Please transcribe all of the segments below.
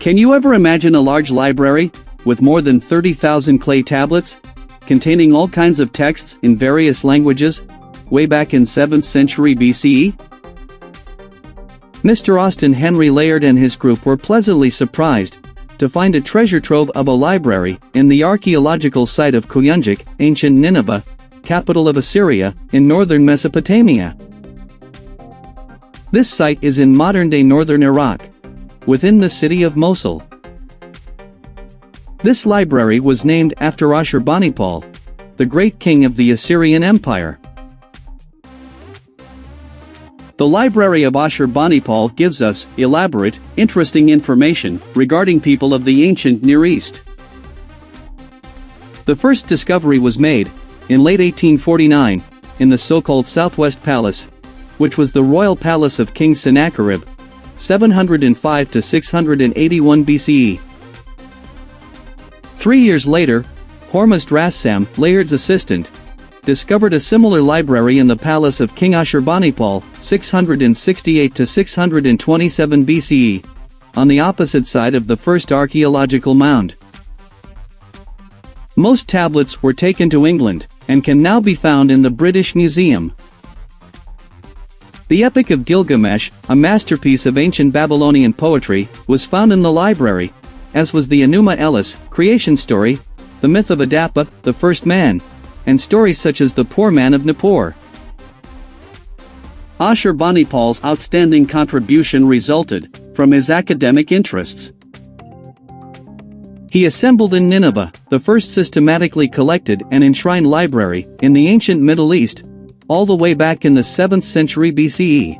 Can you ever imagine a large library with more than 30,000 clay tablets containing all kinds of texts in various languages way back in 7th century BCE? Mr. Austin Henry Layard and his group were pleasantly surprised to find a treasure trove of a library in the archaeological site of Kuyunjik, ancient Nineveh, capital of Assyria, in northern Mesopotamia. This site is in modern-day northern Iraq, within the city of Mosul. This library was named after Ashurbanipal, the great king of the Assyrian Empire. The Library of Ashurbanipal gives us elaborate, interesting information regarding people of the ancient Near East. The first discovery was made in late 1849 in the so-called Southwest Palace, which was the royal palace of King Sennacherib, 705 to 681 BCE. 3 years later, Hormuzd Rassam, Layard's assistant, discovered a similar library in the palace of King Ashurbanipal, 668 to 627 BCE, on the opposite side of the first archaeological mound. Most tablets were taken to England, and can now be found in the British Museum. The Epic of Gilgamesh, a masterpiece of ancient Babylonian poetry, was found in the library, as was the Enuma Elish creation story, the myth of Adapa, the first man, and stories such as the Poor Man of Nippur. Ashurbanipal's outstanding contribution resulted from his academic interests. He assembled in Nineveh the first systematically collected and enshrined library in the ancient Middle East, all the way back in the 7th century BCE.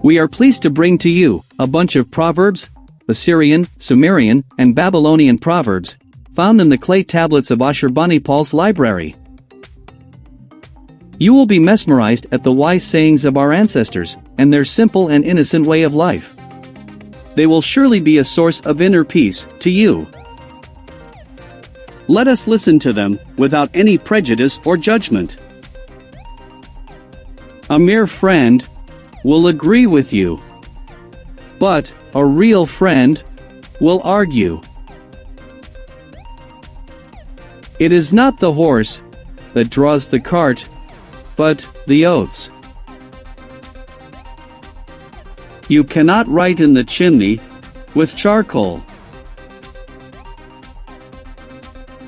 We are pleased to bring to you a bunch of proverbs, Assyrian, Sumerian, and Babylonian proverbs, found in the clay tablets of Ashurbanipal's library. You will be mesmerized at the wise sayings of our ancestors, and their simple and innocent way of life. They will surely be a source of inner peace to you. Let us listen to them without any prejudice or judgment. A mere friend will agree with you, but a real friend will argue. It is not the horse that draws the cart, but the oats. You cannot write in the chimney with charcoal.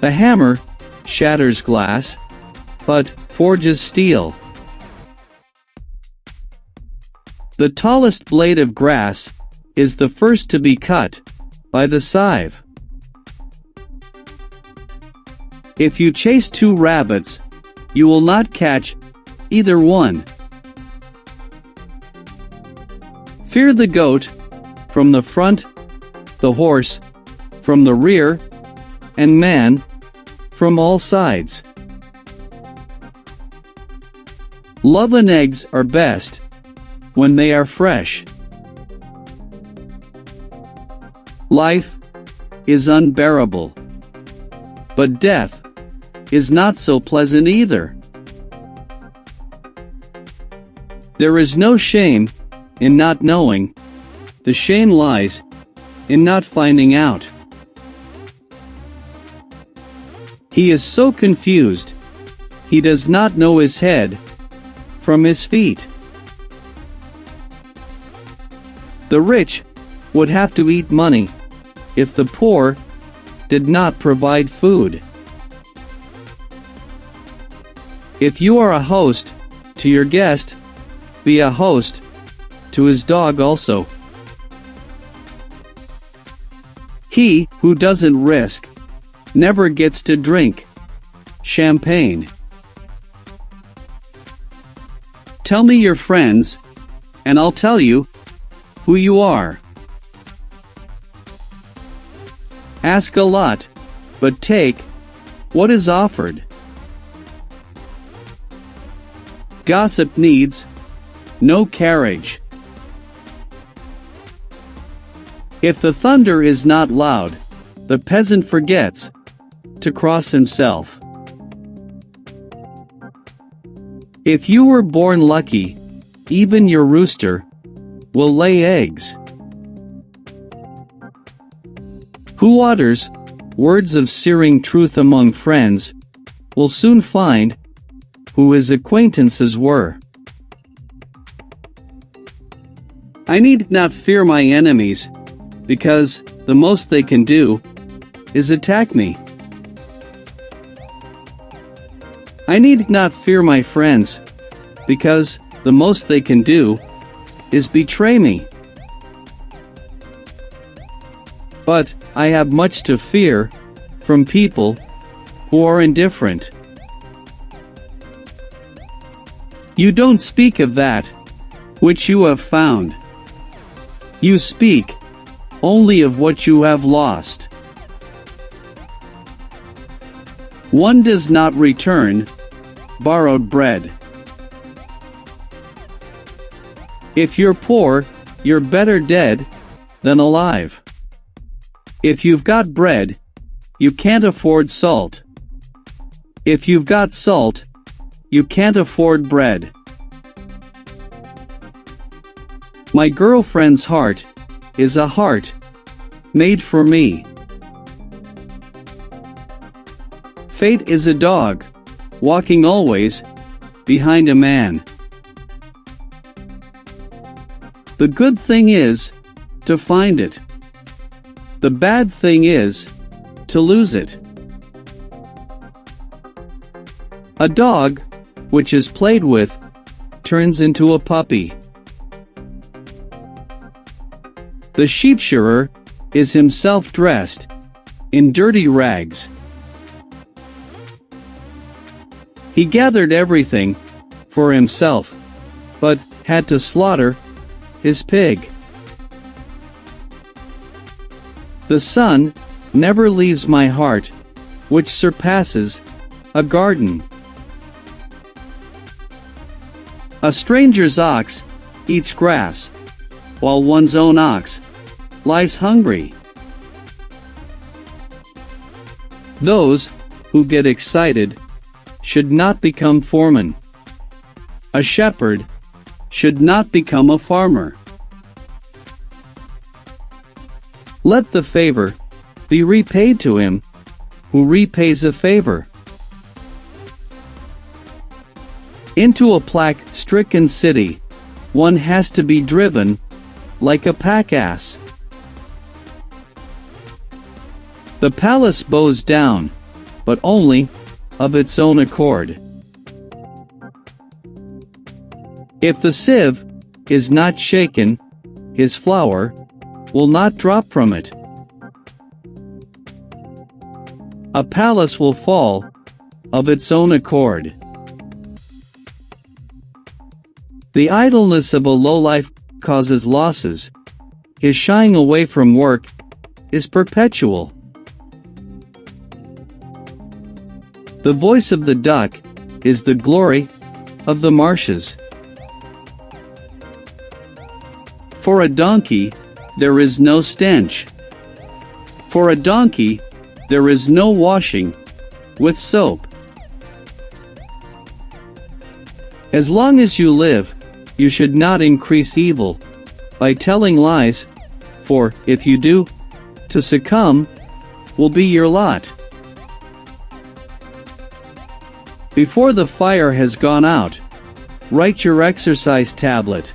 The hammer shatters glass, but forges steel. The tallest blade of grass is the first to be cut by the scythe. If you chase 2 rabbits, you will not catch either one. Fear the goat from the front, the horse from the rear, and man from all sides. Love and eggs are best when they are fresh. Life is unbearable, but death is not so pleasant either. There is no shame in not knowing. The shame lies in not finding out. He is so confused, he does not know his head from his feet. The rich would have to eat money if the poor did not provide food. If you are a host to your guest, be a host to his dog also. He who doesn't risk never gets to drink champagne. Tell me your friends, and I'll tell you who you are. Ask a lot, but take what is offered. Gossip needs no carriage. If the thunder is not loud, the peasant forgets to cross himself. If you were born lucky, even your rooster will lay eggs. Who utters words of searing truth among friends will soon find who his acquaintances were. I need not fear my enemies, because the most they can do is attack me. I need not fear my friends, because the most they can do is betray me. But I have much to fear from people who are indifferent. You don't speak of that which you have found. You speak only of what you have lost. One does not return borrowed bread. If you're poor, you're better dead than alive. If you've got bread, you can't afford salt. If you've got salt, you can't afford bread. My girlfriend's heart is a heart made for me. Fate is a dog, walking always behind a man. The good thing is to find it. The bad thing is to lose it. A dog, which is played with, turns into a puppy. The sheep shearer is himself dressed in dirty rags. He gathered everything for himself, but had to slaughter his pig. The sun never leaves my heart, which surpasses a garden. A stranger's ox eats grass, while one's own ox lies hungry. Those who get excited should not become foremen. A shepherd should not become a farmer. Let the favor be repaid to him who repays a favor. Into a plague-stricken city, one has to be driven like a pack ass. The palace bows down, but only of its own accord. If the sieve is not shaken, his flour will not drop from it. A palace will fall of its own accord. The idleness of a lowlife causes losses. His shying away from work is perpetual. The voice of the duck is the glory of the marshes. For a donkey, there is no stench. For a donkey, there is no washing with soap. As long as you live, you should not increase evil by telling lies, for if you do, to succumb will be your lot. Before the fire has gone out, write your exercise tablet.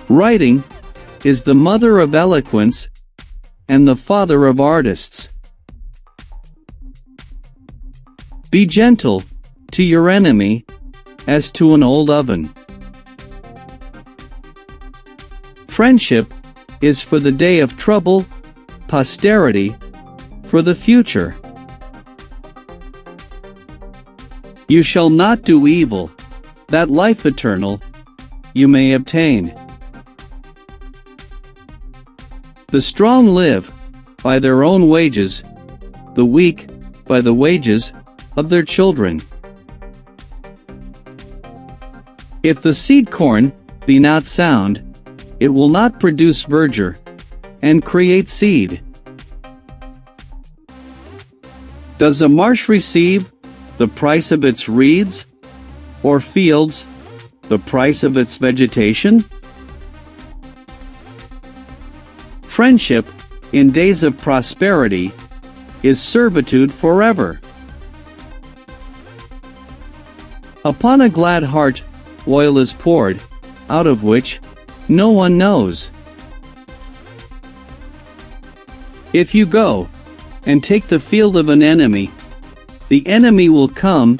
Writing is the mother of eloquence and the father of artists. Be gentle to your enemy as to an old oven. Friendship is for the day of trouble, posterity for the future. You shall not do evil, that life eternal you may obtain. The strong live by their own wages, the weak by the wages of their children. If the seed corn be not sound, it will not produce verdure and create seed. Does a marsh receive the price of its reeds, or fields the price of its vegetation? Friendship, in days of prosperity, is servitude forever. Upon a glad heart, oil is poured, out of which no one knows. If you go and take the field of an enemy, the enemy will come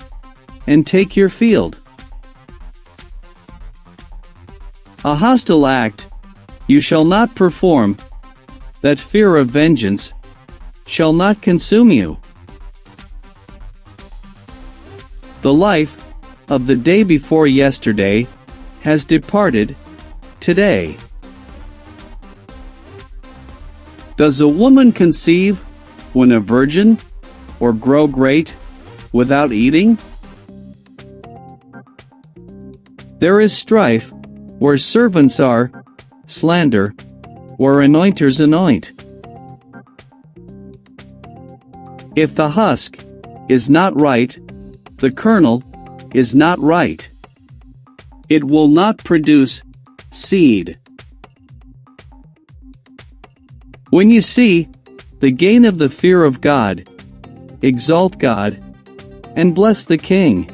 and take your field. A hostile act you shall not perform, that fear of vengeance shall not consume you. The life of the day before yesterday has departed today. Does a woman conceive when a virgin, or grow great without eating? There is strife where servants are, slander where anointers anoint. If the husk is not right, the kernel is not right. It will not produce seed. When you see the gain of the fear of God, exalt God, and bless the King.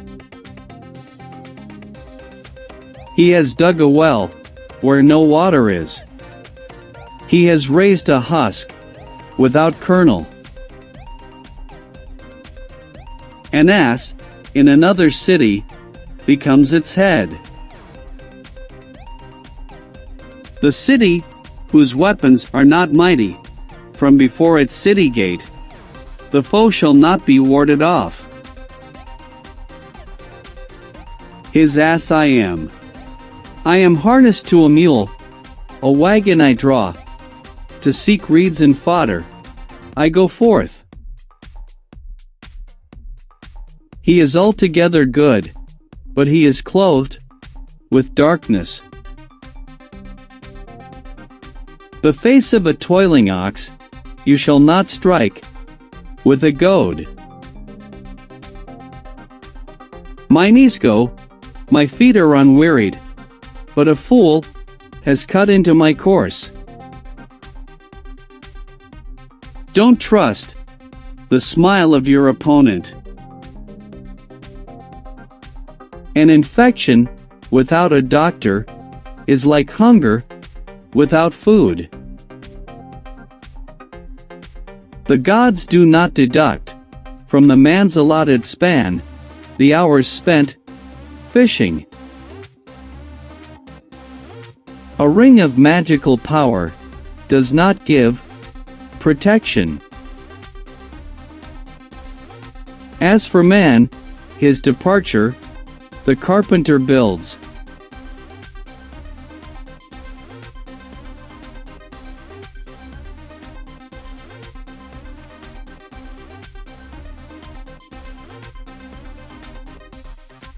He has dug a well where no water is. He has raised a husk without kernel. An ass in another city becomes its head. The city whose weapons are not mighty, from before its city gate, the foe shall not be warded off. His ass I am harnessed to a mule, a wagon I draw, to seek reeds and fodder, I go forth. He is altogether good, but he is clothed with darkness. The face of a toiling ox you shall not strike with a goad. My knees go, my feet are unwearied, but a fool has cut into my course. Don't trust the smile of your opponent. An infection without a doctor is like hunger without food. The gods do not deduct from the man's allotted span the hours spent fishing. A ring of magical power does not give protection. As for man, his departure, the carpenter builds.